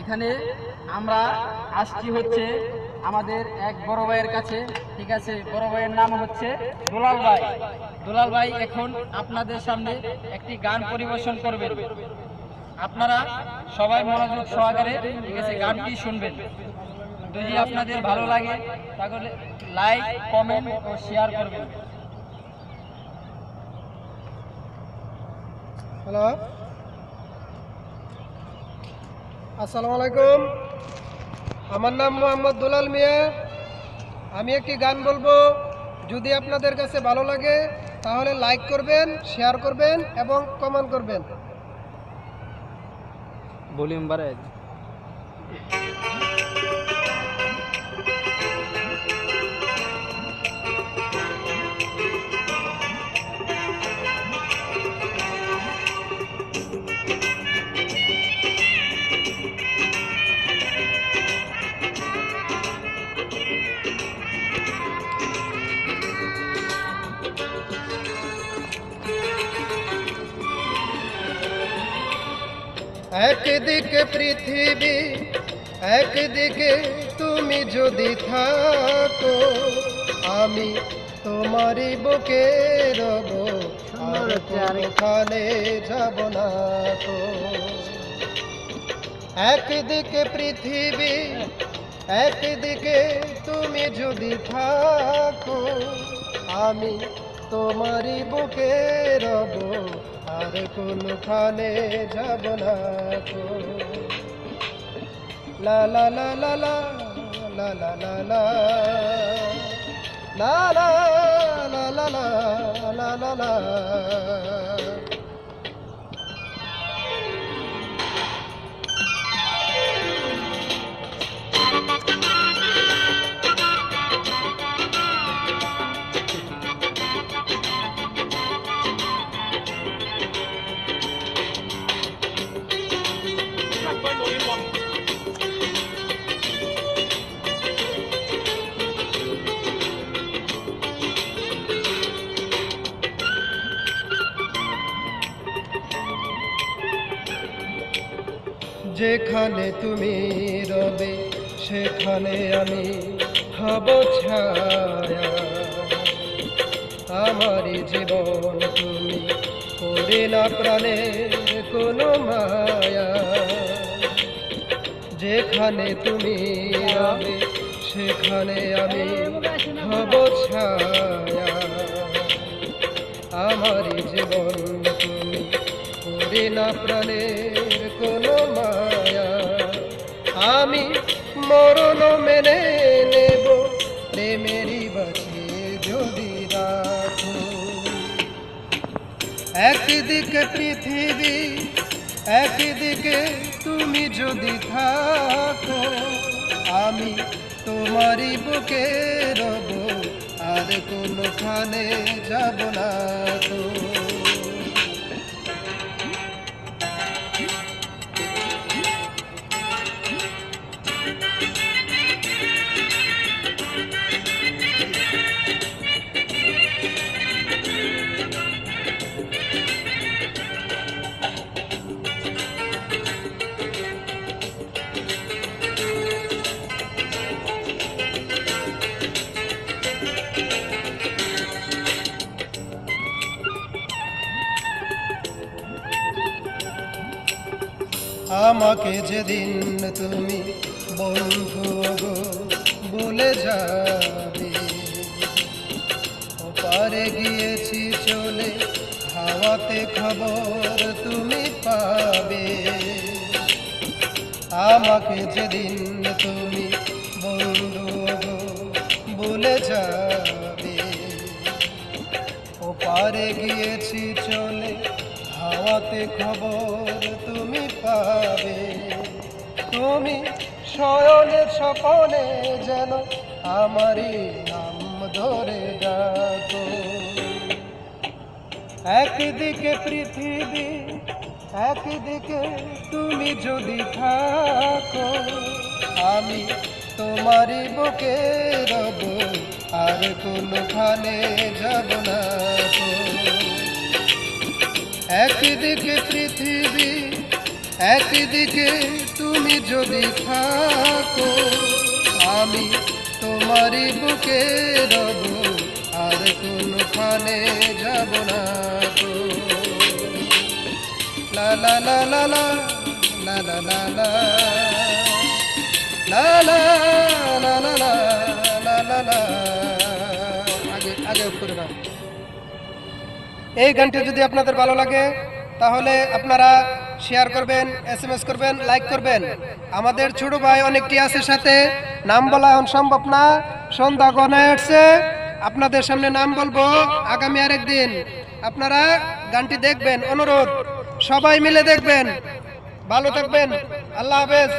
এখানে আমরা আসছি হচ্ছে আমাদের এক বড় ভাইয়ের কাছে। ঠিক আছে, বড় ভাইয়ের নাম হচ্ছে দুলাল ভাই। দুলাল ভাই এখন আপনাদের সামনে একটি গান পরিবেশন করবেন। আপনারা সবাই মনোযোগ সহকারে ঠিক আছে গানটি শুনবেন। যদি আপনাদের ভালো লাগে তাহলে লাইক, কমেন্ট ও শেয়ার করবেন। হ্যালো, আসসালামু আলাইকুম। আমার নাম মোহাম্মদ দুলাল মিয়া। আমি একটি গান বলবো। যদি আপনাদের কাছে ভালো লাগে তাহলে লাইক করবেন, শেয়ার করবেন এবং কমেন্ট করবেন। ভলিউম বাড়ায়। একদিকে পৃথিবী, একদিকে তুমি যদি থাকো, আমি তোমারই বুকে রব, আর কোনখানে যাব না তো। একদিকে পৃথিবী, একদিকে তুমি যদি থাকো, আমি তোমারই বুকে রব, আর কোনখানে যাব না তো। লা লা লা লা লা লা লা লা লা লা লা লা লা লা লা লা। যেখানে তুমি রবে সেখানে আমি হব ছায়া, আমারই জীবন তুমি করে না প্রাণে কোনো মায়া। যেখানে তুমি রবে সেখানে আমি হব ছায়া, আমারই জীবন তুমি করে না প্রাণের কোনো মায়া। আমি মরণ মেনে নেব প্রেমেরই বাঁচি যদি রাখো। একদিকে পৃথিবী, একদিকে তুমি যদি থাকো, আমি তোমারই বুকে রব, আর কোনখানে যাব না তো। আমাকে যেদিন তুমি বন্ধু গো বলে যাবে, ওপারে গিয়েছি চলে হাওয়াতে খবর তুমি পাবে। আমাকে যেদিন তুমি বন্ধু গো বলে যাবে, ওপারে গিয়েছি চলে হাওয়াতে খবর তুমি পাবে। তুমি শয়নে স্বপনে যেন আমারই নাম ধরে ডাকো। একদিকে পৃথিবী, একদিকে তুমি যদি থাকো, আমি তোমারই বুকে রব, আর কোনখানে যাব না তো। একদিকে পৃথিবী, একদিকে তুমি যদি থাকো আমি তোমারই বুকে রব, আর কোনখানে যাব না তো। লা লা লা লা লা লা লা লা লা লা লা লা লা লা লা লা। আগে আগে করে না। এই গানটি যদি আপনাদের ভালো লাগে তাহলে আপনারা শেয়ার করবেন, SMS করবেন, লাইক করবেন। আমাদের ছোট ভাই অনেকটি আছে সাথে, নাম বলা এখন সম্ভব না, সন্ধ্যা গণায় আসছে। আপনাদের সামনে নাম বলবো আগামী আরেকদিন। আপনারা গানটি দেখবেন, অনুরোধ সবাই মিলে দেখবেন। ভালো থাকবেন, আল্লাহ হাফেজ।